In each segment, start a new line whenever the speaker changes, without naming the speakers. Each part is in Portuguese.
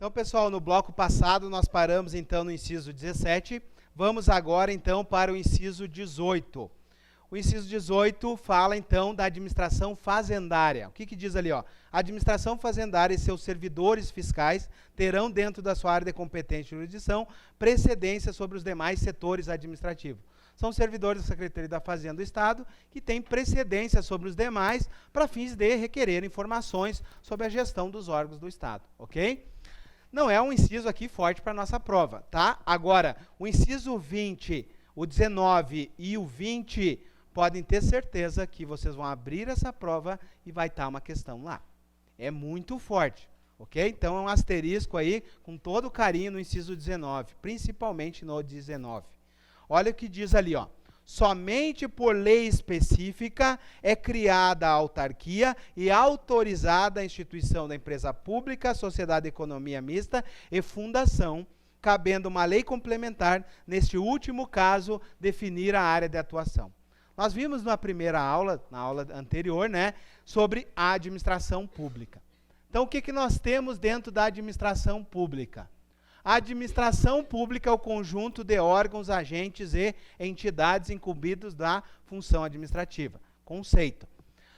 Então, pessoal, no bloco passado nós paramos então no inciso 17. Vamos agora então para o inciso 18. O inciso 18 fala então da administração fazendária. O que diz ali, ó? A administração fazendária e seus servidores fiscais terão dentro da sua área de competência e jurisdição precedência sobre os demais setores administrativos. São servidores da Secretaria da Fazenda do Estado que têm precedência sobre os demais para fins de requerer informações sobre a gestão dos órgãos do Estado, ok? Não é um inciso aqui forte para a nossa prova, tá? Agora, o inciso 20, o 19 e o 20, podem ter certeza que vocês vão abrir essa prova e vai estar uma questão lá. É muito forte, ok? Então, é um asterisco aí, com todo carinho, no inciso 19, principalmente no 19. Olha o que diz ali, ó. Somente por lei específica é criada a autarquia e autorizada a instituição da empresa pública, sociedade de economia mista e fundação, cabendo uma lei complementar, neste último caso, definir a área de atuação. Nós vimos na primeira aula, na aula anterior, né, sobre a administração pública. Então, o que nós temos dentro da administração pública? A administração pública é o conjunto de órgãos, agentes e entidades incumbidos da função administrativa. Conceito.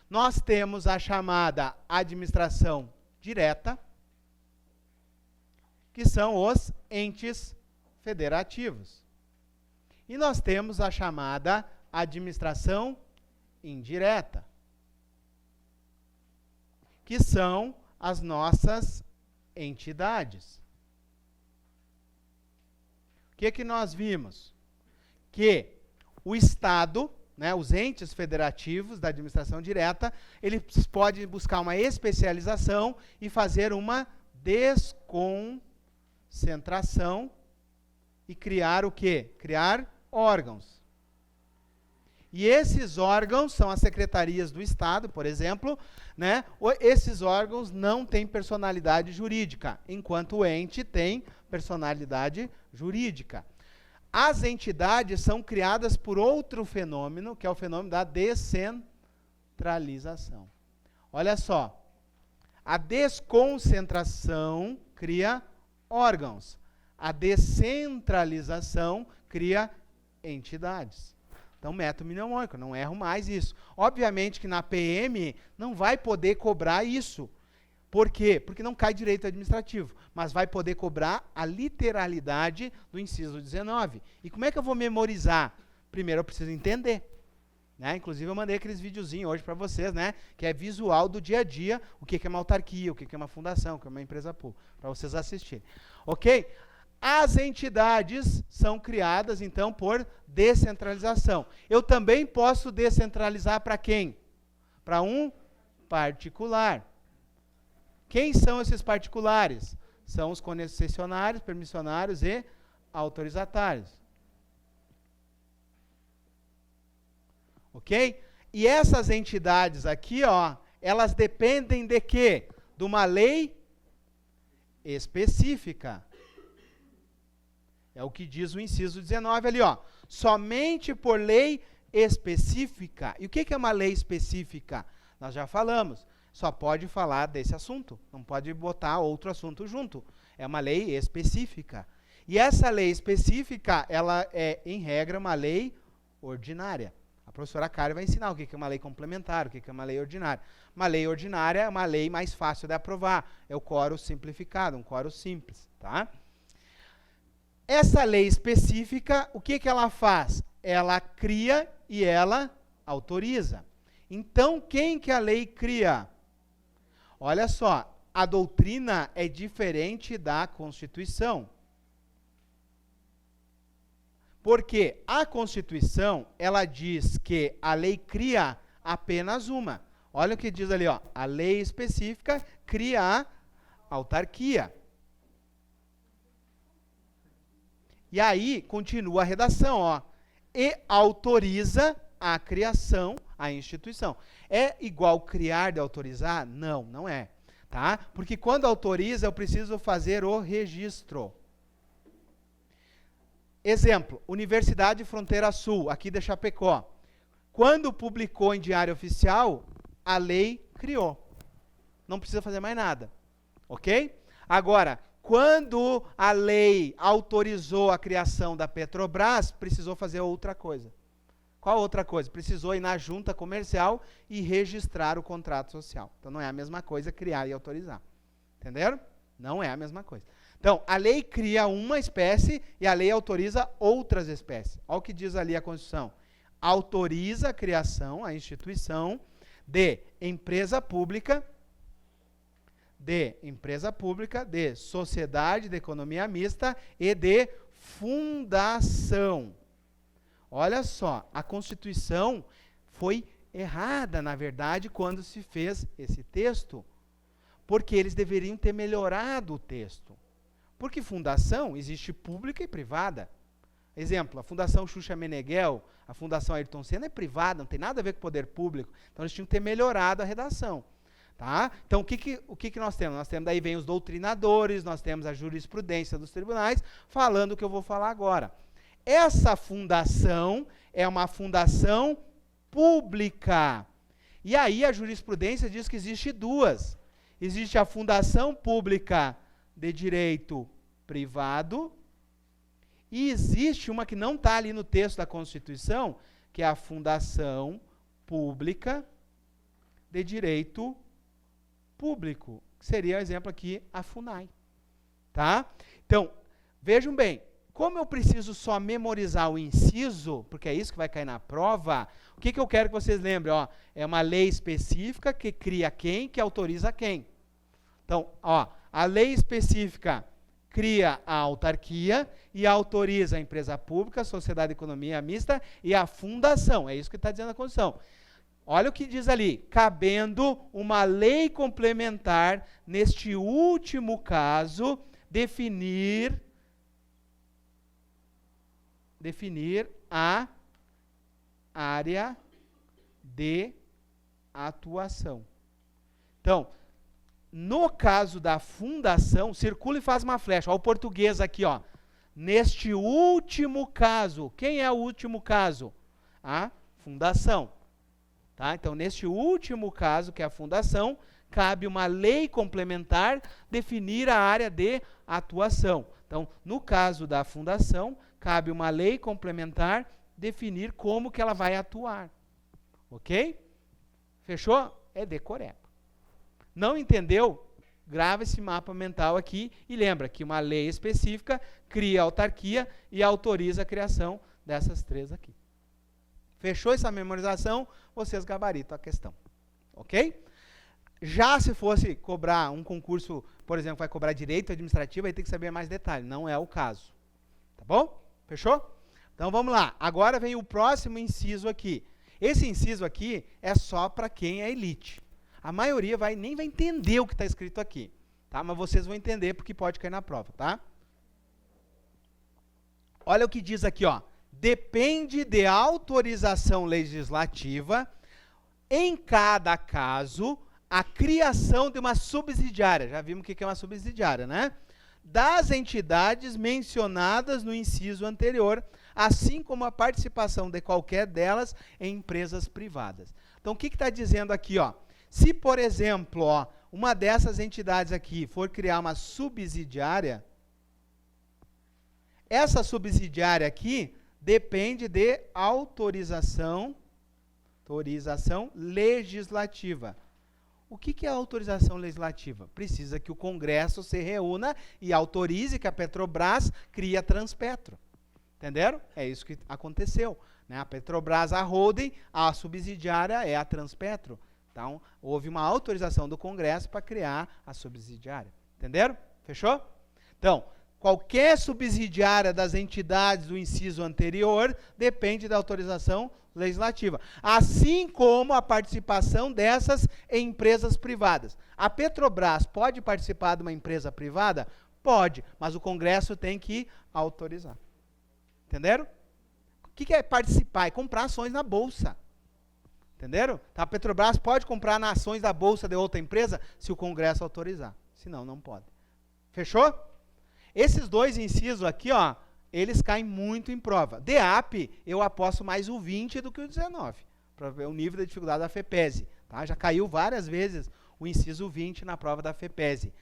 Nós temos a chamada administração direta, que são os entes federativos. E nós temos a chamada administração indireta, que são as nossas entidades. O que nós vimos? Que o Estado, né, os entes federativos da administração direta, eles podem buscar uma especialização e fazer uma desconcentração e criar o quê? Criar órgãos. E esses órgãos são as secretarias do Estado, por exemplo, né? Esses órgãos não têm personalidade jurídica, enquanto o ente tem personalidade jurídica. As entidades são criadas por outro fenômeno, que é o fenômeno da descentralização. Olha só, a desconcentração cria órgãos, a descentralização cria entidades. Então, método mnemônico, não erro mais isso. Obviamente que na PM não vai poder cobrar isso. Por quê? Porque não cai direito administrativo, mas vai poder cobrar a literalidade do inciso 19. E como é que eu vou memorizar? Primeiro eu preciso entender. Né? Inclusive eu mandei aqueles videozinhos hoje para vocês, né? Que é visual do dia a dia, o que é uma autarquia, o que é uma fundação, o que é uma empresa pública, para vocês assistirem. Ok? As entidades são criadas, então, por descentralização. Eu também posso descentralizar para quem? Para um particular. Quem são esses particulares? São os concessionários, permissionários e autorizatários. Ok? E essas entidades aqui, ó, elas dependem de quê? De uma lei específica. É o que diz o inciso 19 ali, ó. Somente por lei específica. E o que é uma lei específica? Nós já falamos. Só pode falar desse assunto. Não pode botar outro assunto junto. É uma lei específica. E essa lei específica, ela é, em regra, uma lei ordinária. A professora Karen vai ensinar o que é uma lei complementar, o que é uma lei ordinária. Uma lei ordinária é uma lei mais fácil de aprovar. É o quórum simplificado, um quórum simples, tá? Essa lei específica, o que ela faz? Ela cria e ela autoriza. Então, quem que a lei cria? Olha só, a doutrina é diferente da Constituição. Porque a Constituição, ela diz que a lei cria apenas uma. Olha o que diz ali, ó. A lei específica cria a autarquia. E aí, continua a redação, ó. E autoriza a criação, a instituição. É igual criar de autorizar? Não, não é. Tá? Porque quando autoriza, eu preciso fazer o registro. Exemplo, Universidade Fronteira Sul, aqui de Chapecó. Quando publicou em Diário Oficial, a lei criou. Não precisa fazer mais nada. Ok? Agora, Quando a lei autorizou a criação da Petrobras, precisou fazer outra coisa. Qual outra coisa? Precisou ir na junta comercial e registrar o contrato social. Então não é a mesma coisa criar e autorizar. Entenderam? Não é a mesma coisa. Então, a lei cria uma espécie e a lei autoriza outras espécies. Olha o que diz ali a Constituição. Autoriza a criação, a instituição de empresa pública, de sociedade de economia mista e de fundação. Olha só, a Constituição foi errada, na verdade, quando se fez esse texto, porque eles deveriam ter melhorado o texto. Porque fundação existe pública e privada. Exemplo, a Fundação Xuxa Meneghel, a Fundação Ayrton Senna é privada, não tem nada a ver com o poder público. Então eles tinham que ter melhorado a redação. Tá? Então, o que nós temos? Nós temos, daí vem os doutrinadores, nós temos a jurisprudência dos tribunais, falando o que eu vou falar agora. Essa fundação é uma fundação pública. E aí a jurisprudência diz que existe duas. Existe a fundação pública de direito privado e existe uma que não está ali no texto da Constituição, que é a fundação pública de direito público, que seria o exemplo aqui, a FUNAI. Tá? Então, vejam bem, como eu preciso só memorizar o inciso, porque é isso que vai cair na prova, o que eu quero que vocês lembrem? Ó, é uma lei específica que cria quem, que autoriza quem. Então, ó, a lei específica cria a autarquia e autoriza a empresa pública, a sociedade de economia mista e a fundação. É isso que está dizendo a Constituição. Olha o que diz ali, cabendo uma lei complementar, neste último caso, definir a área de atuação. Então, no caso da fundação, circula e faz uma flecha. Olha o português aqui, ó. Neste último caso, quem é o último caso? A fundação. Tá? Então, neste último caso, que é a fundação, cabe uma lei complementar definir a área de atuação. Então, no caso da fundação, cabe uma lei complementar definir como que ela vai atuar. Ok? Fechou? É decoreba. Não entendeu? Grava esse mapa mental aqui e lembra que uma lei específica cria a autarquia e autoriza a criação dessas três aqui. Fechou essa memorização? Vocês gabaritam a questão. Ok? Já se fosse cobrar um concurso, por exemplo, vai cobrar direito administrativo, aí tem que saber mais detalhes. Não é o caso. Tá bom? Fechou? Então vamos lá. Agora vem o próximo inciso aqui. Esse inciso aqui é só para quem é elite. A maioria nem vai entender o que está escrito aqui. Tá? Mas vocês vão entender porque pode cair na prova. Tá? Olha o que diz aqui, ó. Depende de autorização legislativa, em cada caso, a criação de uma subsidiária. Já vimos o que é uma subsidiária, né? Das entidades mencionadas no inciso anterior, assim como a participação de qualquer delas em empresas privadas. Então, o que está dizendo aqui, ó? Se, por exemplo, ó, uma dessas entidades aqui for criar uma subsidiária, essa subsidiária aqui depende de autorização legislativa. O que é autorização legislativa? Precisa que o Congresso se reúna e autorize que a Petrobras crie a Transpetro. Entenderam? É isso que aconteceu. Né? A Petrobras, a holding, a subsidiária é a Transpetro. Então, houve uma autorização do Congresso para criar a subsidiária. Entenderam? Fechou? Então, qualquer subsidiária das entidades do inciso anterior depende da autorização legislativa, assim como a participação dessas em empresas privadas. A Petrobras pode participar de uma empresa privada? Pode, mas o Congresso tem que autorizar. Entenderam? O que é participar? É comprar ações na Bolsa. Entenderam? Então, a Petrobras pode comprar ações da Bolsa de outra empresa se o Congresso autorizar. Senão, não pode. Fechou? Esses dois incisos aqui, ó, eles caem muito em prova. DEAP, eu aposto mais o 20 do que o 19, para ver o nível da dificuldade da FEPESE. Tá? Já caiu várias vezes o inciso 20 na prova da FEPESE.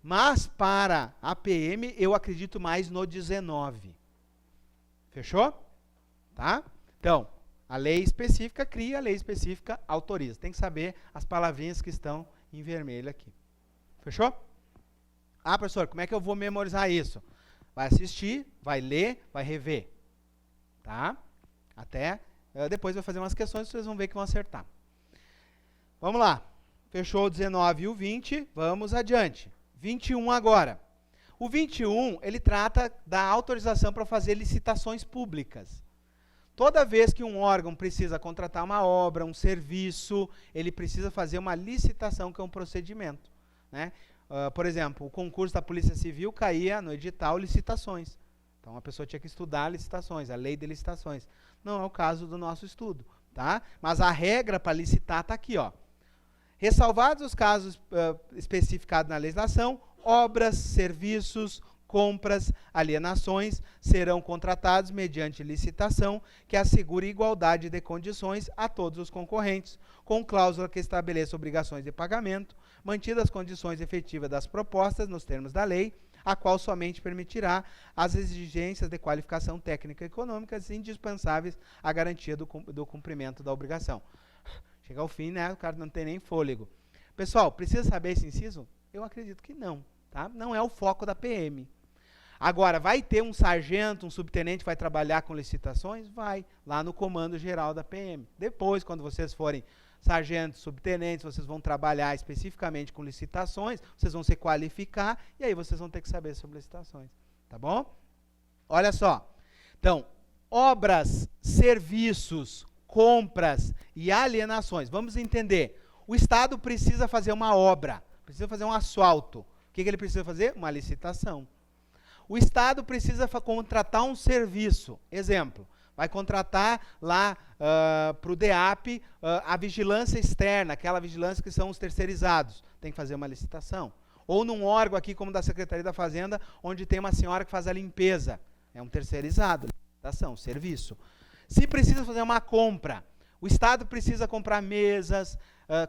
Mas para a PM, eu acredito mais no 19. Fechou? Tá? Então, a lei específica cria, a lei específica autoriza. Tem que saber as palavrinhas que estão em vermelho aqui. Fechou? Ah, professor, como é que eu vou memorizar isso? Vai assistir, vai ler, vai rever. Tá? Até depois vai fazer umas questões, vocês vão ver que vão acertar. Vamos lá. Fechou o 19 e o 20, vamos adiante. 21 agora. O 21, ele trata da autorização para fazer licitações públicas. Toda vez que um órgão precisa contratar uma obra, um serviço, ele precisa fazer uma licitação, que é um procedimento. Né? Por exemplo, o concurso da Polícia Civil caía no edital licitações. Então, a pessoa tinha que estudar licitações, a lei de licitações. Não é o caso do nosso estudo. Tá? Mas a regra para licitar está aqui. Ó. Ressalvados os casos especificados na legislação, obras, serviços, compras, alienações serão contratados mediante licitação que assegure igualdade de condições a todos os concorrentes, com cláusula que estabeleça obrigações de pagamento, mantidas as condições efetivas das propostas nos termos da lei, a qual somente permitirá as exigências de qualificação técnica e econômicas indispensáveis à garantia do cumprimento da obrigação. Chega ao fim, né? O cara não tem nem fôlego. Pessoal, precisa saber esse inciso? Eu acredito que não. Tá? Não é o foco da PM. Agora, vai ter um sargento, um subtenente que vai trabalhar com licitações? Vai, lá no comando geral da PM. Depois, quando vocês forem sargentos, subtenentes, vocês vão trabalhar especificamente com licitações, vocês vão se qualificar, e aí vocês vão ter que saber sobre licitações. Tá bom? Olha só. Então, obras, serviços, compras e alienações. Vamos entender. O Estado precisa fazer uma obra, precisa fazer um asfalto. O que ele precisa fazer? Uma licitação. O Estado precisa contratar um serviço. Exemplo, vai contratar lá para o DEAP a vigilância externa, aquela vigilância que são os terceirizados. Tem que fazer uma licitação. Ou num órgão aqui, como da Secretaria da Fazenda, onde tem uma senhora que faz a limpeza. É um terceirizado, licitação, serviço. Se precisa fazer uma compra, o Estado precisa comprar mesas,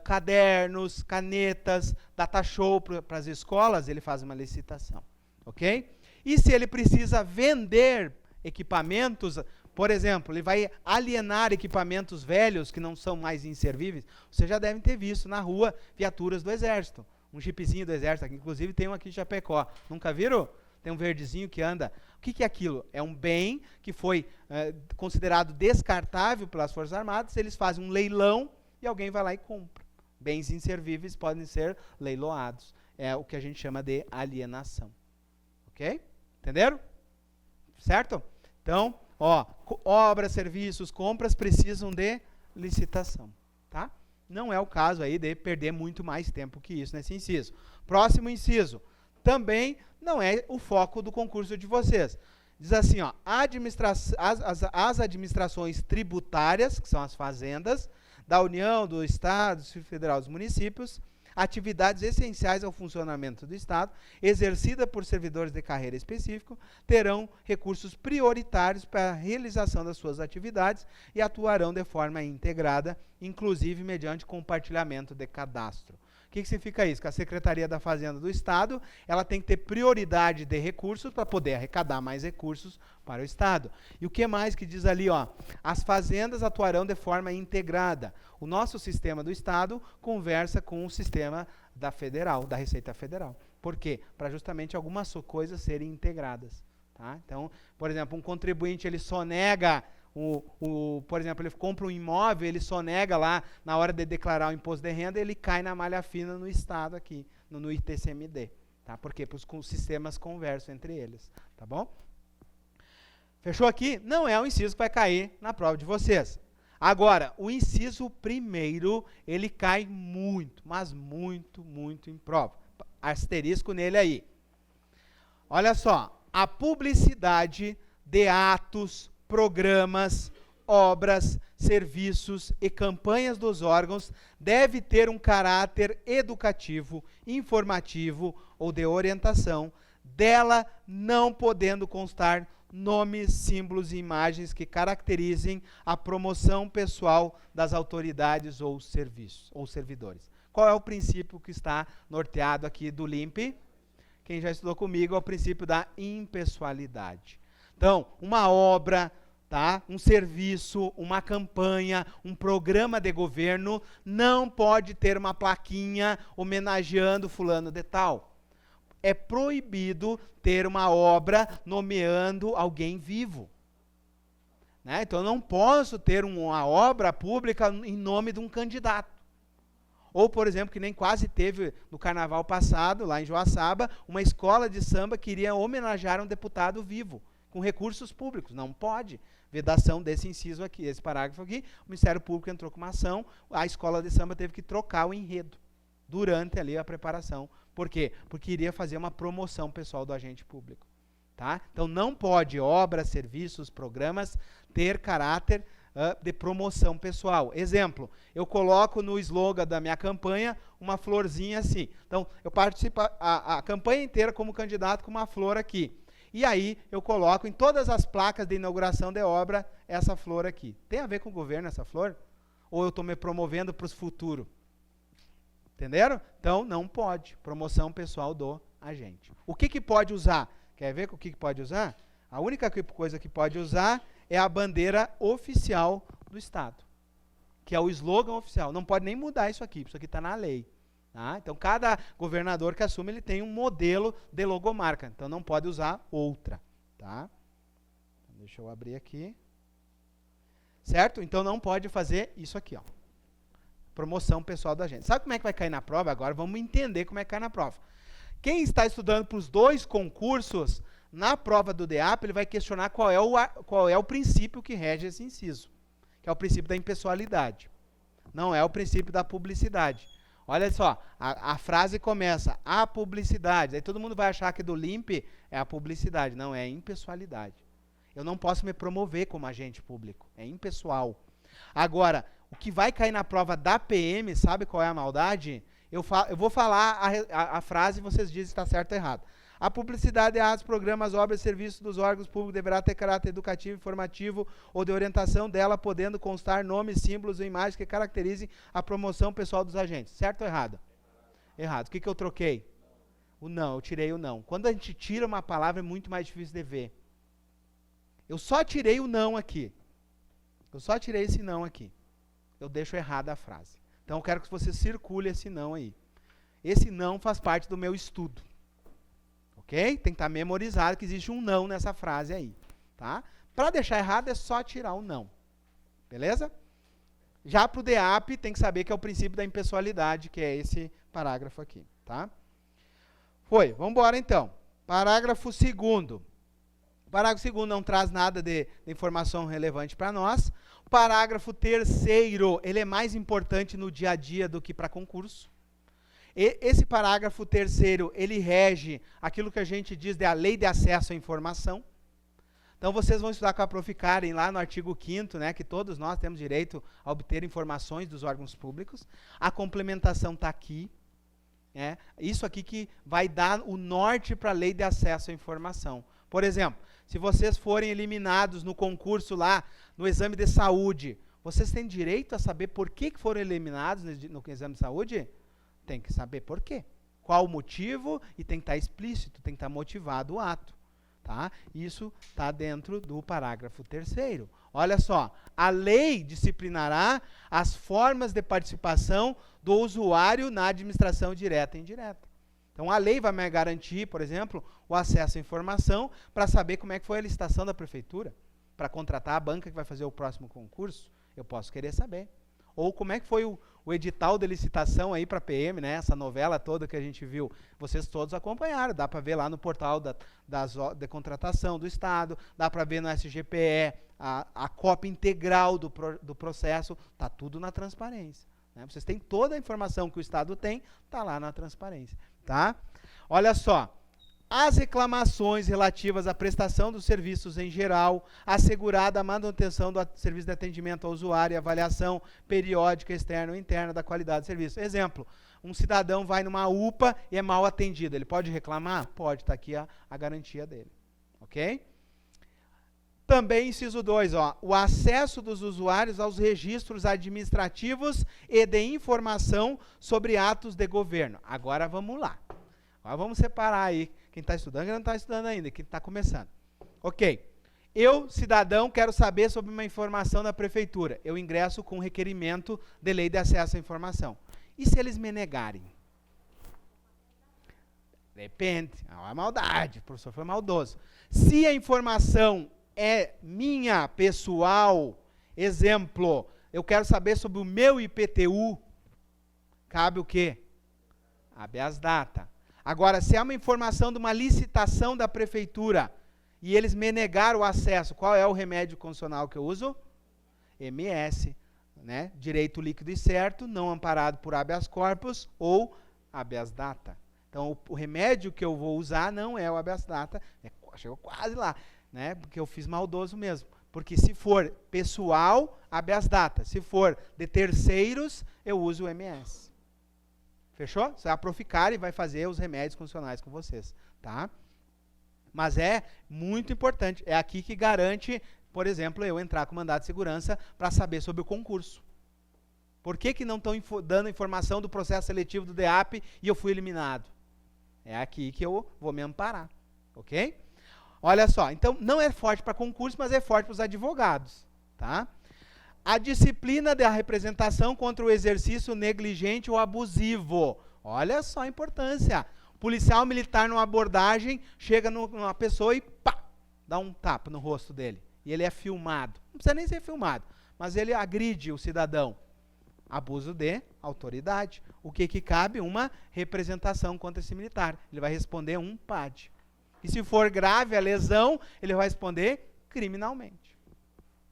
cadernos, canetas, data show para as escolas, ele faz uma licitação. Ok? E se ele precisa vender equipamentos, por exemplo, ele vai alienar equipamentos velhos que não são mais inservíveis, vocês já devem ter visto na rua viaturas do Exército. Um jipezinho do Exército, aqui, inclusive tem um aqui em Chapecó. Nunca viram? Tem um verdezinho que anda. O que é aquilo? É um bem que foi considerado descartável pelas Forças Armadas, eles fazem um leilão e alguém vai lá e compra. Bens inservíveis podem ser leiloados. É o que a gente chama de alienação. Ok? Entenderam? Certo? Então, ó, obras, serviços, compras precisam de licitação. Tá? Não é o caso aí de perder muito mais tempo que isso nesse inciso. Próximo inciso. Também não é o foco do concurso de vocês. Diz assim, ó, as administrações tributárias, que são as fazendas, da União, do Estado, do Distrito Federal, dos municípios, atividades essenciais ao funcionamento do Estado, exercida por servidores de carreira específico, terão recursos prioritários para a realização das suas atividades e atuarão de forma integrada, inclusive mediante compartilhamento de cadastro. O que significa isso? Que a Secretaria da Fazenda do Estado, ela tem que ter prioridade de recursos para poder arrecadar mais recursos para o Estado. E o que mais que diz ali? Ó, as fazendas atuarão de forma integrada. O nosso sistema do Estado conversa com o sistema da Federal, da Receita Federal. Por quê? Para justamente algumas coisas serem integradas. Tá? Então, por exemplo, um contribuinte ele sonega por exemplo, ele compra um imóvel, ele sonega lá, na hora de declarar o imposto de renda, ele cai na malha fina no Estado aqui, no ITCMD. Tá? Por quê? Porque os sistemas conversam entre eles. Tá bom? Fechou aqui? Não é o inciso que vai cair na prova de vocês. Agora, o inciso primeiro, ele cai muito, mas muito, muito em prova. Asterisco nele aí. Olha só, a publicidade de atos, programas, obras, serviços e campanhas dos órgãos deve ter um caráter educativo, informativo ou de orientação, dela não podendo constar nomes, símbolos e imagens que caracterizem a promoção pessoal das autoridades ou serviços ou servidores. Qual é o princípio que está norteado aqui do LIMP? quem já estudou comigo, é o princípio da impessoalidade. Então, uma obra, tá? Um serviço, uma campanha, um programa de governo não pode ter uma plaquinha homenageando fulano de tal. É proibido ter uma obra nomeando alguém vivo. Né? Então, eu não posso ter uma obra pública em nome de um candidato. Ou, por exemplo, que nem quase teve no carnaval passado, lá em Joaçaba, uma escola de samba que iria homenagear um deputado vivo, com recursos públicos. Não pode. Vedação desse inciso aqui, esse parágrafo aqui, o Ministério Público entrou com uma ação, a escola de samba teve que trocar o enredo durante ali a preparação. Por quê? Porque iria fazer uma promoção pessoal do agente público. Tá? Então, não pode obras, serviços, programas ter caráter de promoção pessoal. Exemplo, eu coloco no slogan da minha campanha uma florzinha assim. Então, eu participo a campanha inteira como candidato com uma flor aqui. E aí, eu coloco em todas as placas de inauguração de obra essa flor aqui. Tem a ver com o governo essa flor? Ou eu estou me promovendo para o futuro? Entenderam? Então, não pode. Promoção pessoal do agente. O que pode usar? Quer ver o que pode usar? A única coisa que pode usar é a bandeira oficial do Estado, que é o slogan oficial. Não pode nem mudar isso aqui está na lei. Tá? Então, cada governador que assume, ele tem um modelo de logomarca. Então, não pode usar outra. Tá? Deixa eu abrir aqui. Certo? Então, não pode fazer isso aqui. Ó. Promoção pessoal da gente. Sabe como é que vai cair na prova? Agora vamos entender como é que cai na prova. Quem está estudando para os dois concursos, na prova do DEAP, ele vai questionar qual é o princípio que rege esse inciso, que é o princípio da impessoalidade. Não é o princípio da publicidade. Olha só, a frase começa, a publicidade. Aí todo mundo vai achar que do LIMP é a publicidade. Não, é a impessoalidade. Eu não posso me promover como agente público. É impessoal. Agora, o que vai cair na prova da PM, sabe qual é a maldade? Eu vou falar a frase e vocês dizem se está certo ou errado. A publicidade de atos, programas, obras e serviços dos órgãos públicos deverá ter caráter educativo, informativo ou de orientação dela, podendo constar nomes, símbolos ou imagens que caracterizem a promoção pessoal dos agentes. Certo ou errado? Errado. O que eu troquei? O não, eu tirei o não. Quando a gente tira uma palavra é muito mais difícil de ver. Eu só tirei o não aqui. Eu só tirei esse não aqui. Eu deixo errada a frase. Então eu quero que você circule esse não aí. Esse não faz parte do meu estudo. Ok? Tem que estar memorizado que existe um não nessa frase aí. Tá? Para deixar errado é só tirar o não. Beleza? Já para o DEAP tem que saber que é o princípio da impessoalidade, que é esse parágrafo aqui. Tá? Foi. Vamos embora então. Parágrafo 2º. O parágrafo 2º não traz nada de informação relevante para nós. O parágrafo 3º, ele é mais importante no dia a dia do que para concurso. Esse parágrafo 3º, ele rege aquilo que a gente diz de a lei de acesso à informação. Então, vocês vão estudar com a Prof. Karen lá no artigo 5º, né, que todos nós temos direito a obter informações dos órgãos públicos. A complementação está aqui. Isso aqui que vai dar o norte para a lei de acesso à informação. Por exemplo, se vocês forem eliminados no concurso lá, no exame de saúde, vocês têm direito a saber por que foram eliminados no exame de saúde? Tem que saber por quê. Qual o motivo e tem que estar explícito, tem que estar motivado o ato. Tá? Isso está dentro do parágrafo 3º. Olha só, a lei disciplinará as formas de participação do usuário na administração direta e indireta. Então, a lei vai me garantir, por exemplo, o acesso à informação para saber como é que foi a licitação da prefeitura, para contratar a banca que vai fazer o próximo concurso. Eu posso querer saber. Ou como é que foi o edital de licitação aí para a PM, né? Essa novela toda que a gente viu. Vocês todos acompanharam, dá para ver lá no portal de contratação do Estado, dá para ver no SGPE, a cópia integral do processo, está tudo na transparência. Né? Vocês têm toda a informação que o Estado tem, está lá na transparência. Tá? Olha só. As reclamações relativas à prestação dos serviços em geral, assegurada a manutenção do serviço de atendimento ao usuário e avaliação periódica externa ou interna da qualidade do serviço. Exemplo, um cidadão vai numa UPA e é mal atendido. Ele pode reclamar? Pode, está aqui a garantia dele. Ok? Também, inciso 2, o acesso dos usuários aos registros administrativos e de informação sobre atos de governo. Agora vamos lá. Agora vamos separar aí quem está estudando e quem não está estudando ainda, quem está começando. Ok. Eu, cidadão, quero saber sobre uma informação da prefeitura. Eu ingresso com requerimento de lei de acesso à informação. E se eles me negarem? Depende. É uma maldade. O professor foi maldoso. Se a informação é minha, pessoal, exemplo, eu quero saber sobre o meu IPTU, cabe o quê? Habeas data. Agora, se é uma informação de uma licitação da prefeitura e eles me negaram o acesso, qual é o remédio constitucional que eu uso? MS, né? Direito líquido e certo, não amparado por habeas corpus ou habeas data. Então, o remédio que eu vou usar não é o habeas data, chegou quase lá, né? Porque eu fiz maldoso mesmo. Porque se for pessoal, habeas data. Se for de terceiros, eu uso o MS. Fechou? Você vai aproficar e vai fazer os remédios constitucionais com vocês, tá? Mas é muito importante. É aqui que garante, por exemplo, eu entrar com mandato de segurança para saber sobre o concurso. Por que não estão dando informação do processo seletivo do DEAP e eu fui eliminado? É aqui que eu vou me amparar, ok? Olha só, então não é forte para concurso, mas é forte para os advogados, tá? A disciplina da representação contra o exercício negligente ou abusivo. Olha só a importância. Policial militar numa abordagem, chega numa pessoa e pá, dá um tapa no rosto dele. E ele é filmado. Não precisa nem ser filmado, mas ele agride o cidadão. Abuso de autoridade. O que cabe? Uma representação contra esse militar. Ele vai responder um PAD. E se for grave a lesão, ele vai responder criminalmente,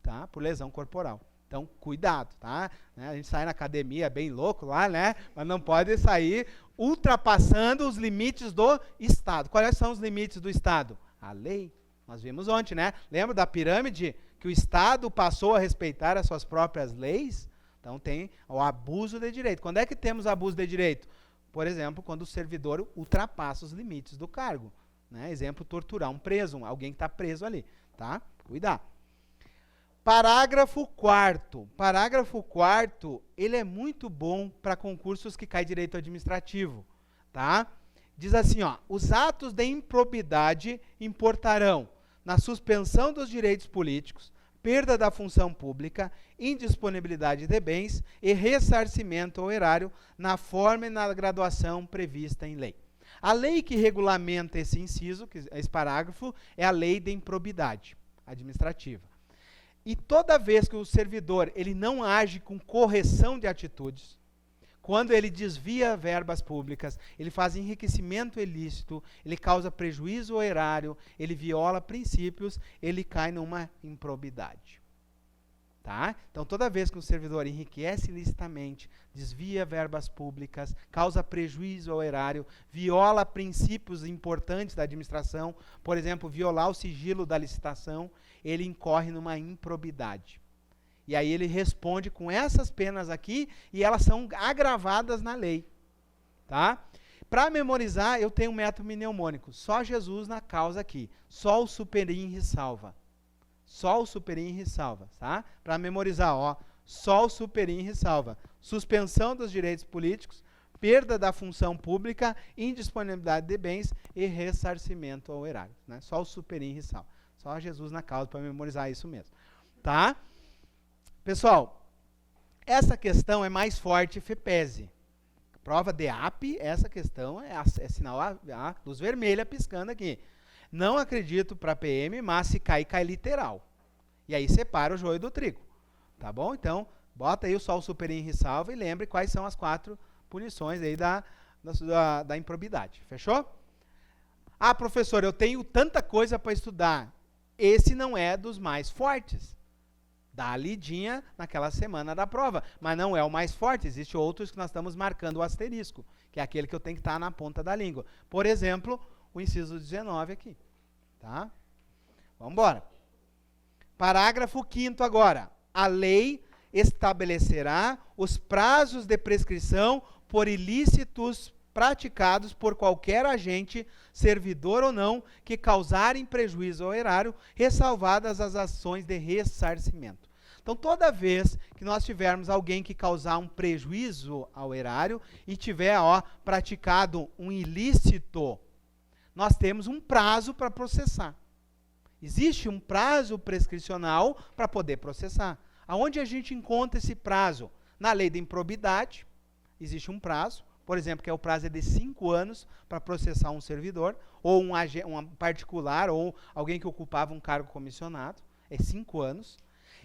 tá? Por lesão corporal. Então, cuidado, tá? A gente sai na academia bem louco lá, né? Mas não pode sair ultrapassando os limites do Estado. Quais são os limites do Estado? A lei. Nós vimos ontem, né? Lembra da pirâmide? Que o Estado passou a respeitar as suas próprias leis? Então, tem o abuso de direito. Quando é que temos abuso de direito? Por exemplo, quando o servidor ultrapassa os limites do cargo. Né? Exemplo, torturar um preso, alguém que está preso ali. Tá? Cuidado. Parágrafo 4º. Parágrafo 4º, ele é muito bom para concursos que cai direito administrativo, tá? Diz assim, ó, os atos de improbidade importarão na suspensão dos direitos políticos, perda da função pública, indisponibilidade de bens e ressarcimento ao erário na forma e na graduação prevista em lei. A lei que regulamenta esse inciso, esse parágrafo, é a lei de improbidade administrativa. E toda vez que o servidor ele não age com correção de atitudes, quando ele desvia verbas públicas, ele faz enriquecimento ilícito, ele causa prejuízo ao erário, ele viola princípios, ele cai numa improbidade. Tá? Então, toda vez que o servidor enriquece ilicitamente, desvia verbas públicas, causa prejuízo ao erário, viola princípios importantes da administração, por exemplo, violar o sigilo da licitação, ele incorre numa improbidade. E aí ele responde com essas penas aqui, e elas são agravadas na lei. Tá? Para memorizar, eu tenho um método mnemônico, só Jesus na causa aqui, só o superim salva. Só o superim ressalva, tá? Para memorizar, ó, só o superim ressalva. Suspensão dos direitos políticos, perda da função pública, indisponibilidade de bens e ressarcimento ao erário, né? Só o superim ressalva. Só Jesus na causa para memorizar isso mesmo, tá? Pessoal, essa questão é mais forte FEPESE. Prova DEAP, essa questão é sinal a luz vermelha piscando aqui. Não acredito para PM, mas se cair, cai literal. E aí separa o joio do trigo. Tá bom? Então, bota aí só o superim ressalva e lembre quais são as 4 punições aí da improbidade. Fechou? Ah, professor, eu tenho tanta coisa para estudar. Esse não é dos mais fortes. Dá a lidinha naquela semana da prova, mas não é o mais forte. Existem outros que nós estamos marcando o asterisco, que é aquele que eu tenho que estar na ponta da língua. Por exemplo, o inciso 19 aqui, tá? Vamos embora. Parágrafo 5º agora. A lei estabelecerá os prazos de prescrição por ilícitos praticados por qualquer agente, servidor ou não, que causarem prejuízo ao erário, ressalvadas as ações de ressarcimento. Então, toda vez que nós tivermos alguém que causar um prejuízo ao erário e tiver praticado um ilícito, nós temos um prazo para processar. Existe um prazo prescricional para poder processar. Aonde a gente encontra esse prazo? Na lei da improbidade, existe um prazo, por exemplo, que é o prazo de 5 anos para processar um servidor, ou um particular, ou alguém que ocupava um cargo comissionado, é 5 anos.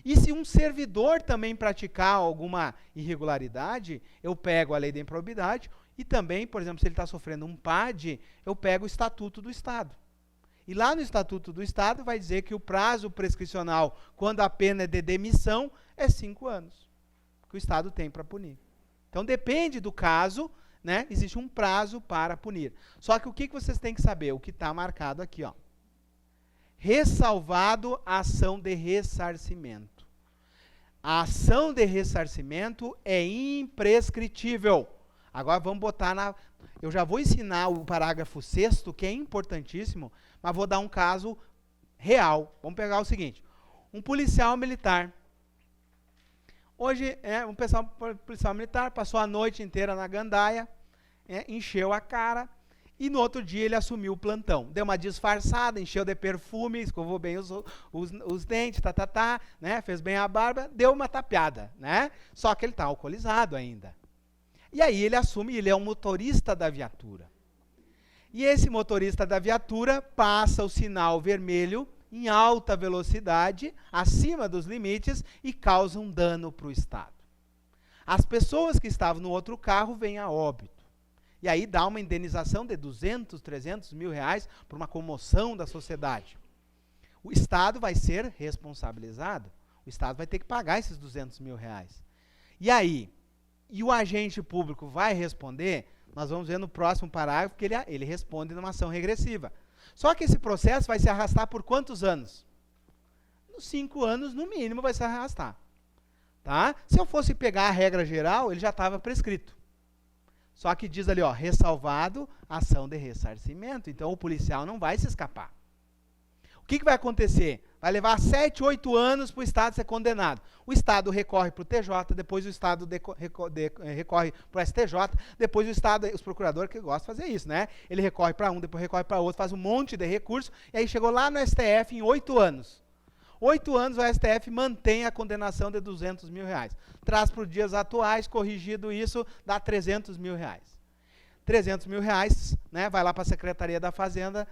E se um servidor também praticar alguma irregularidade, eu pego a lei da improbidade, e também, por exemplo, se ele está sofrendo um PAD, eu pego o Estatuto do Estado. E lá no Estatuto do Estado vai dizer que o prazo prescricional, quando a pena é de demissão, é 5 anos, que o Estado tem para punir. Então, depende do caso, né, existe um prazo para punir. Só que o que vocês têm que saber? O que está marcado aqui, ó. Ressalvado a ação de ressarcimento. A ação de ressarcimento é imprescritível. Agora vamos botar na... Eu já vou ensinar o parágrafo 6º, que é importantíssimo, mas vou dar um caso real. Vamos pegar o seguinte. Um policial militar. Hoje, um policial militar passou a noite inteira na gandaia, encheu a cara, e no outro dia ele assumiu o plantão. Deu uma disfarçada, encheu de perfume, escovou bem os dentes, né, fez bem a barba, deu uma tapeada, né? Só que ele está alcoolizado ainda. E aí ele assume, ele é um motorista da viatura. E esse motorista da viatura passa o sinal vermelho em alta velocidade, acima dos limites, e causa um dano para o Estado. As pessoas que estavam no outro carro vêm a óbito. E aí dá uma indenização de 200, 300 mil reais por uma comoção da sociedade. O Estado vai ser responsabilizado. O Estado vai ter que pagar esses 200 mil reais. E aí? E o agente público vai responder? Nós vamos ver no próximo parágrafo que ele responde numa ação regressiva. Só que esse processo vai se arrastar por quantos anos? 5 anos, no mínimo, vai se arrastar. Tá? Se eu fosse pegar a regra geral, ele já estava prescrito. Só que diz ali, ressalvado ação de ressarcimento. Então, o policial não vai se escapar. O que vai acontecer? Vai levar 7, 8 anos para o Estado ser condenado. O Estado recorre para o TJ, depois o Estado recorre para o STJ, depois o Estado, os procuradores que gostam de fazer isso, né? Ele recorre para um, depois recorre para outro, faz um monte de recurso, e aí chegou lá no STF em 8 anos. 8 anos o STF mantém a condenação de 200 mil reais. Traz para os dias atuais, corrigido isso, dá 300 mil reais. 300 mil reais, né? Vai lá para a Secretaria da Fazenda,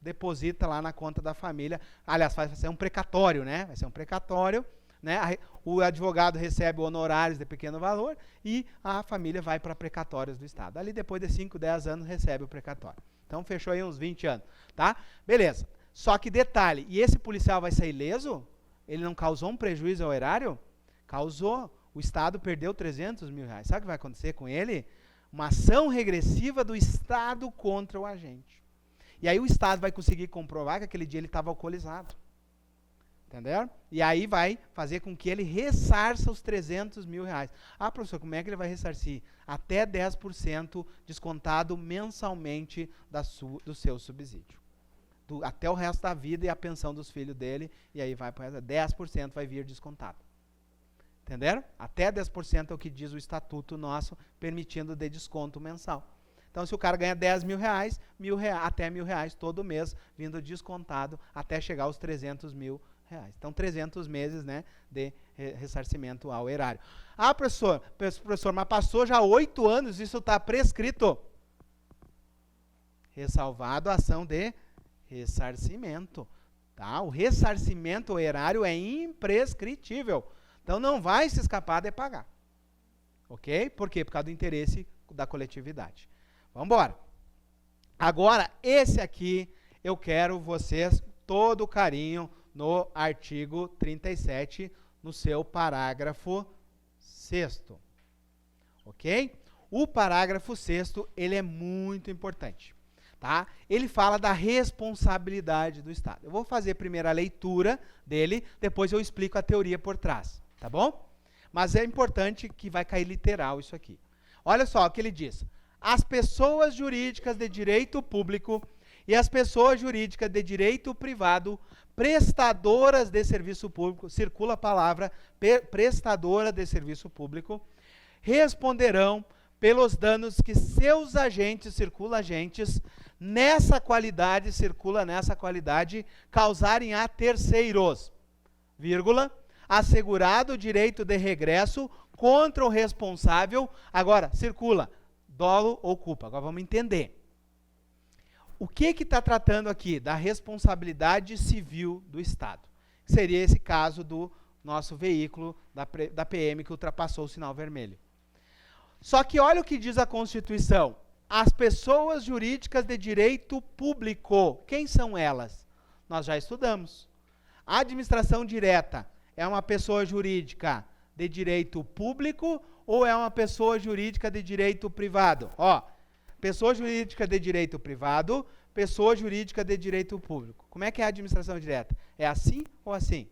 deposita lá na conta da família. Aliás, vai ser um precatório, né? Vai ser um precatório, né? O advogado recebe honorários de pequeno valor e a família vai para precatórios do Estado. Ali, depois de 5, 10 anos, recebe o precatório. Então, fechou aí uns 20 anos, tá? Beleza. Só que detalhe, e esse policial vai sair ileso? Ele não causou um prejuízo ao erário? Causou. O Estado perdeu 300 mil reais. Sabe o que vai acontecer com ele? Uma ação regressiva do Estado contra o agente. E aí o Estado vai conseguir comprovar que aquele dia ele estava alcoolizado. Entenderam? E aí vai fazer com que ele ressarça os 300 mil reais. Ah, professor, como é que ele vai ressarcir? Até 10% descontado mensalmente do seu subsídio. Até o resto da vida e a pensão dos filhos dele, e aí vai para 10% vai vir descontado. Entenderam? Até 10% é o que diz o estatuto nosso, permitindo de desconto mensal. Então, se o cara ganha 10 mil reais, até R$1.000 todo mês, vindo descontado até chegar aos 300 mil reais. Então, 300 meses, né, de ressarcimento ao erário. Ah, professor, mas passou já 8 anos, isso está prescrito. Ressalvado a ação de ressarcimento. Tá? O ressarcimento ao erário é imprescritível. Então, não vai se escapar de pagar. Ok? Por quê? Por causa do interesse da coletividade. Vamos embora. Agora, esse aqui, eu quero vocês, todo o carinho, no artigo 37, no seu parágrafo 6º. Ok? O parágrafo 6º, ele é muito importante. Tá? Ele fala da responsabilidade do Estado. Eu vou fazer primeiro a leitura dele, depois eu explico a teoria por trás. Tá bom? Mas é importante que vai cair literal isso aqui. Olha só o que ele diz. As pessoas jurídicas de direito público e as pessoas jurídicas de direito privado prestadoras de serviço público, circula a palavra prestadora de serviço público, responderão pelos danos que seus agentes, circula agentes, nessa qualidade, circula nessa qualidade, causarem a terceiros, vírgula, assegurado o direito de regresso contra o responsável, agora, circula, dolo ou culpa. Agora vamos entender. O que está tratando aqui? Da responsabilidade civil do Estado. Seria esse caso do nosso veículo, da PM, que ultrapassou o sinal vermelho. Só que olha o que diz a Constituição. As pessoas jurídicas de direito público, quem são elas? Nós já estudamos. A administração direta é uma pessoa jurídica de direito público ou é uma pessoa jurídica de direito privado? Ó, pessoa jurídica de direito privado, pessoa jurídica de direito público. Como é que é a administração direta? É assim ou assim?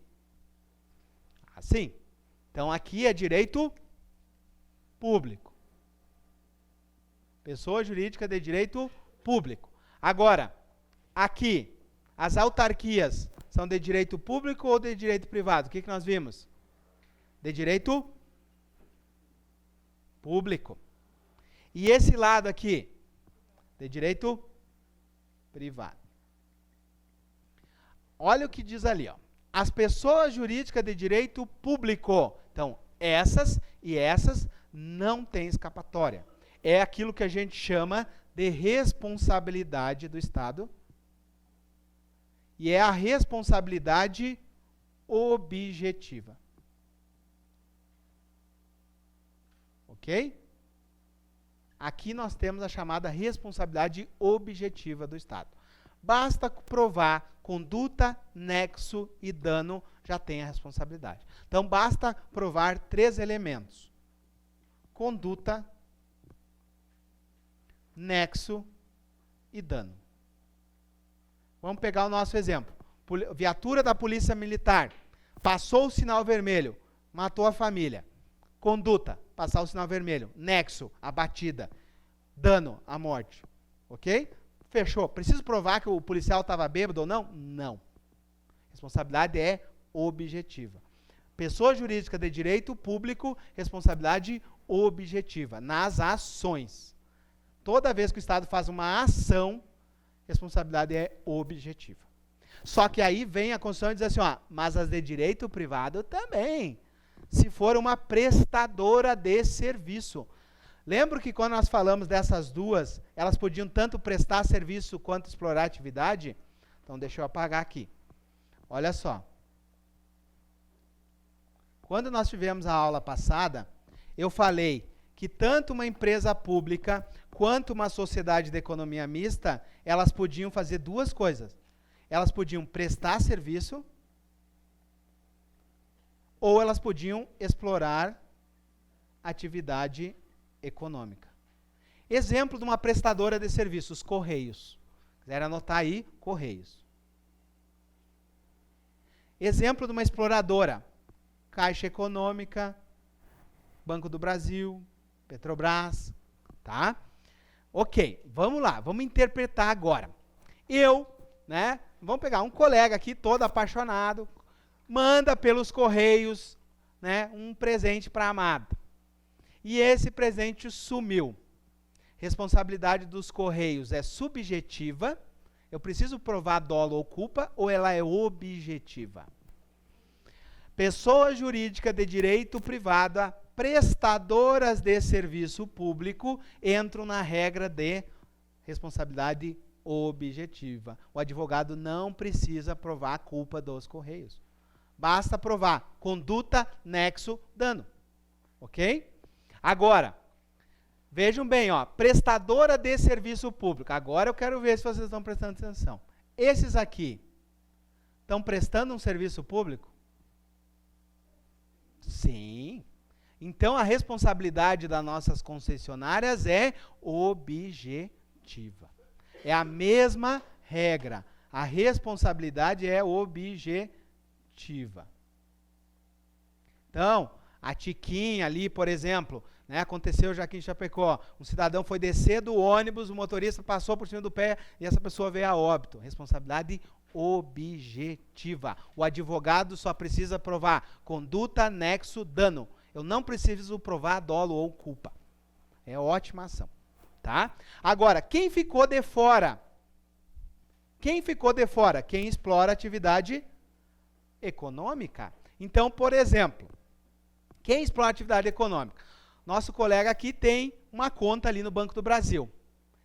Assim. Então aqui é direito público. Pessoa jurídica de direito público. Agora, aqui, as autarquias são de direito público ou de direito privado? O que nós vimos? De direito público. E esse lado aqui? De direito privado. Olha o que diz ali, ó. As pessoas jurídicas de direito público. Então, essas e essas não têm escapatória. É aquilo que a gente chama de responsabilidade do Estado. E é a responsabilidade objetiva. Ok? Aqui nós temos a chamada responsabilidade objetiva do Estado. Basta provar conduta, nexo e dano, já tem a responsabilidade. Então, basta provar 3 elementos. Conduta, nexo e dano. Vamos pegar o nosso exemplo. Viatura da Polícia Militar. Passou o sinal vermelho, matou a família. Conduta, passar o sinal vermelho. Nexo, a batida. Dano, a morte. Ok? Fechou. Preciso provar que o policial estava bêbado ou não? Não. Responsabilidade é objetiva. Pessoa jurídica de direito público, responsabilidade objetiva. Nas ações. Toda vez que o Estado faz uma ação, responsabilidade é objetiva. Só que aí vem a Constituição e diz assim, ó, mas as de direito privado também. Se for uma prestadora de serviço. Lembra que quando nós falamos dessas duas, elas podiam tanto prestar serviço quanto explorar atividade? Então, deixa eu apagar aqui. Olha só. Quando nós tivemos a aula passada, eu falei que tanto uma empresa pública quanto uma sociedade de economia mista, elas podiam fazer 2 coisas. Elas podiam prestar serviço ou elas podiam explorar atividade econômica. Exemplo de uma prestadora de serviços, Correios. Quiser anotar aí, Correios. Exemplo de uma exploradora, Caixa Econômica, Banco do Brasil, Petrobras, tá? Ok, vamos lá, vamos interpretar agora. Vamos pegar um colega aqui, todo apaixonado, manda pelos Correios, um presente para a amada. E esse presente sumiu. Responsabilidade dos Correios é subjetiva. Eu preciso provar dolo ou culpa ou ela é objetiva? Pessoa jurídica de direito privado, prestadoras de serviço público, entram na regra de responsabilidade objetiva. O advogado não precisa provar a culpa dos Correios. Basta provar conduta, nexo, dano. Ok? Agora, vejam bem, ó, prestadora de serviço público. Agora eu quero ver se vocês estão prestando atenção. Esses aqui estão prestando um serviço público? Sim. Então a responsabilidade das nossas concessionárias é objetiva. É a mesma regra. A responsabilidade é objetiva. Então, a Tiquinha ali, por exemplo, aconteceu já aqui em Chapecó, um cidadão foi descer do ônibus, o motorista passou por cima do pé e essa pessoa veio a óbito. Responsabilidade objetiva. O advogado só precisa provar conduta, nexo, dano. Eu não preciso provar dolo ou culpa. É ótima ação, tá? Agora, quem ficou de fora? Quem ficou de fora? Quem explora atividade econômica. Então, por exemplo, quem explora atividade econômica? Nosso colega aqui tem uma conta ali no Banco do Brasil.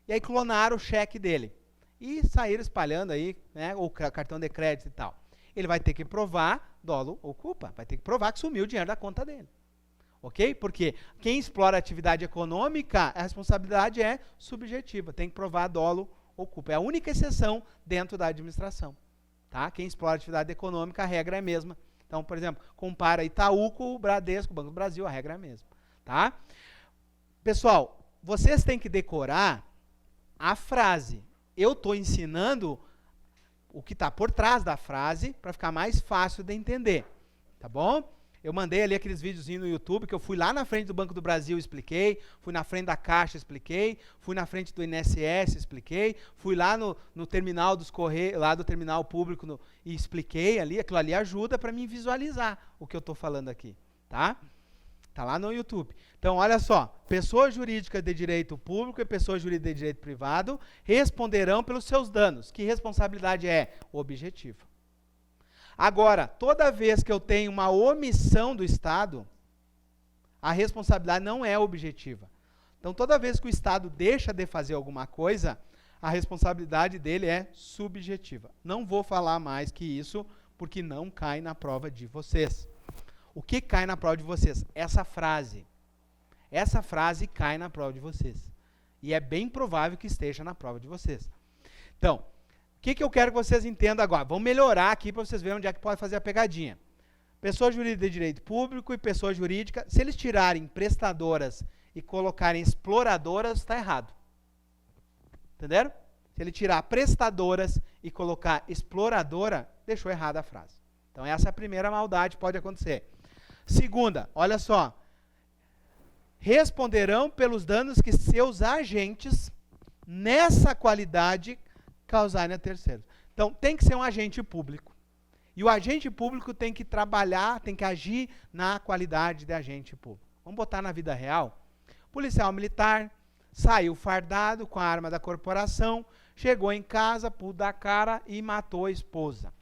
E aí clonaram o cheque dele. E saíram espalhando aí, né, o cartão de crédito e tal. Ele vai ter que provar dolo ou culpa. Vai ter que provar que sumiu o dinheiro da conta dele. Ok? Porque quem explora atividade econômica, a responsabilidade é subjetiva. Tem que provar dolo ou culpa. É a única exceção dentro da administração. Tá? Quem explora atividade econômica, a regra é a mesma. Então, por exemplo, compara Itaú com o Bradesco, o Banco do Brasil, a regra é a mesma. Tá? Pessoal, vocês têm que decorar a frase. Eu estou ensinando o que está por trás da frase para ficar mais fácil de entender. Tá bom? Eu mandei ali aqueles videozinhos no YouTube, que eu fui lá na frente do Banco do Brasil e expliquei, fui na frente da Caixa e expliquei, fui na frente do INSS e expliquei, fui lá no terminal dos Correios, lá do terminal público e expliquei ali, aquilo ali ajuda para mim visualizar o que eu estou falando aqui, tá? Tá lá no YouTube. Então, olha só, pessoa jurídica de direito público e pessoa jurídica de direito privado responderão pelos seus danos. Que responsabilidade é? Objetiva. Agora, toda vez que eu tenho uma omissão do Estado, a responsabilidade não é objetiva. Então, toda vez que o Estado deixa de fazer alguma coisa, a responsabilidade dele é subjetiva. Não vou falar mais que isso, porque não cai na prova de vocês. O que cai na prova de vocês? Essa frase. Essa frase cai na prova de vocês. E é bem provável que esteja na prova de vocês. Então, o que eu quero que vocês entendam agora? Vamos melhorar aqui para vocês verem onde é que pode fazer a pegadinha. Pessoa jurídica de direito público e pessoa jurídica, se eles tirarem prestadoras e colocarem exploradoras, está errado. Entenderam? Se ele tirar prestadoras e colocar exploradora, deixou errada a frase. Então essa é a primeira maldade que pode acontecer. Segunda, olha só. Responderão pelos danos que seus agentes, nessa qualidade, causarem a terceiros. Então, tem que ser um agente público. E o agente público tem que trabalhar, tem que agir na qualidade de agente público. Vamos botar na vida real. Policial militar saiu fardado com a arma da corporação, chegou em casa, pôs da cara e matou a esposa.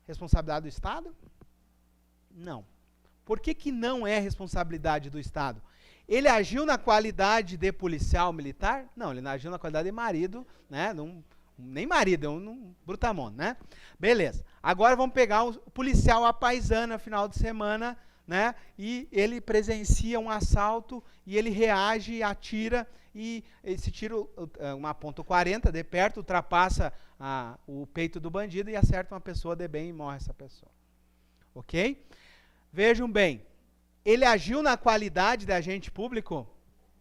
Responsabilidade do Estado? Não. Por que não é responsabilidade do Estado? Ele agiu na qualidade de policial militar? Não, ele agiu na qualidade de marido, né? Nem marido, é um brutamonte, né? Beleza. Agora vamos pegar um policial à paisana, final de semana, né? E ele presencia um assalto e ele reage, atira e esse tiro, uma .40 de perto, ultrapassa o peito do bandido e acerta uma pessoa de bem e morre essa pessoa. Ok? Vejam bem, ele agiu na qualidade de agente público?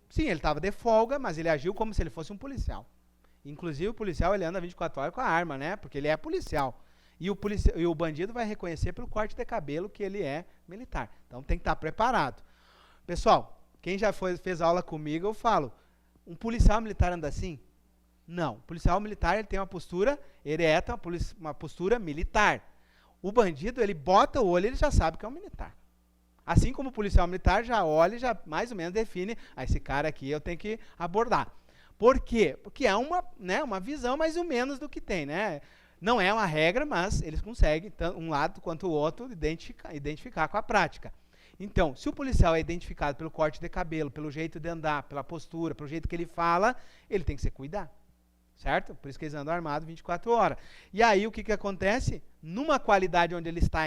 Sim, ele estava de folga, mas ele agiu como se ele fosse um policial. Inclusive o policial ele anda 24 horas com a arma, né? Porque ele é policial. E o bandido vai reconhecer pelo corte de cabelo que ele é militar. Então tem que estar preparado. Pessoal, quem já fez aula comigo, eu falo, um policial militar anda assim? Não. O policial militar ele tem uma postura ereta, uma postura militar. O bandido, ele bota o olho, ele já sabe que é um militar. Assim como o policial militar já olha e já mais ou menos define, esse cara aqui eu tenho que abordar. Por quê? Porque é uma visão mais ou menos do que tem, né? Não é uma regra, mas eles conseguem, tanto um lado quanto o outro, identificar com a prática. Então, se o policial é identificado pelo corte de cabelo, pelo jeito de andar, pela postura, pelo jeito que ele fala, ele tem que se cuidar. Certo? Por isso que eles andam armados 24 horas. E aí, o que acontece? Numa qualidade onde ele está,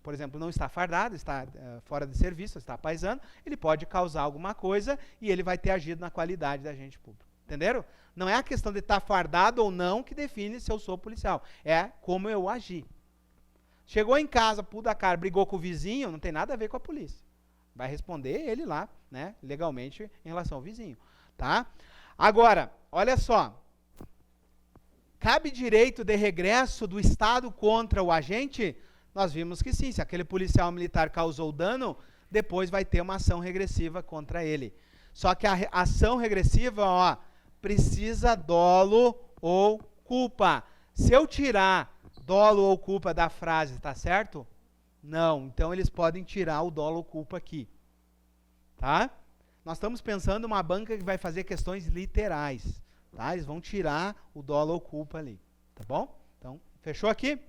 por exemplo, não está fardado, está fora de serviço, está paisano, ele pode causar alguma coisa e ele vai ter agido na qualidade de agente público. Entenderam? Não é a questão de estar fardado ou não que define se eu sou policial. É como eu agi. Chegou em casa, pôs da cara, brigou com o vizinho, não tem nada a ver com a polícia. Vai responder ele lá, né, legalmente, em relação ao vizinho. Tá? Agora, olha só. Cabe direito de regresso do Estado contra o agente? Nós vimos que sim. Se aquele policial militar causou dano, depois vai ter uma ação regressiva contra ele. Só que a ação regressiva, precisa dolo ou culpa. Se eu tirar dolo ou culpa da frase, tá certo? Não. Então, eles podem tirar o dolo ou culpa aqui. Tá? Nós estamos pensando uma banca que vai fazer questões literais. Tá? Eles vão tirar o dolo ou culpa ali. Tá bom? Então, fechou aqui?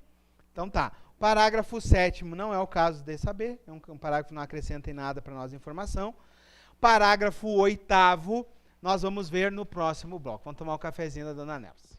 Então tá. Parágrafo 7º não é o caso de saber. É um parágrafo que não acrescenta em nada para nós informação. Parágrafo 8º nós vamos ver no próximo bloco. Vamos tomar um cafezinho da Dona Nelson.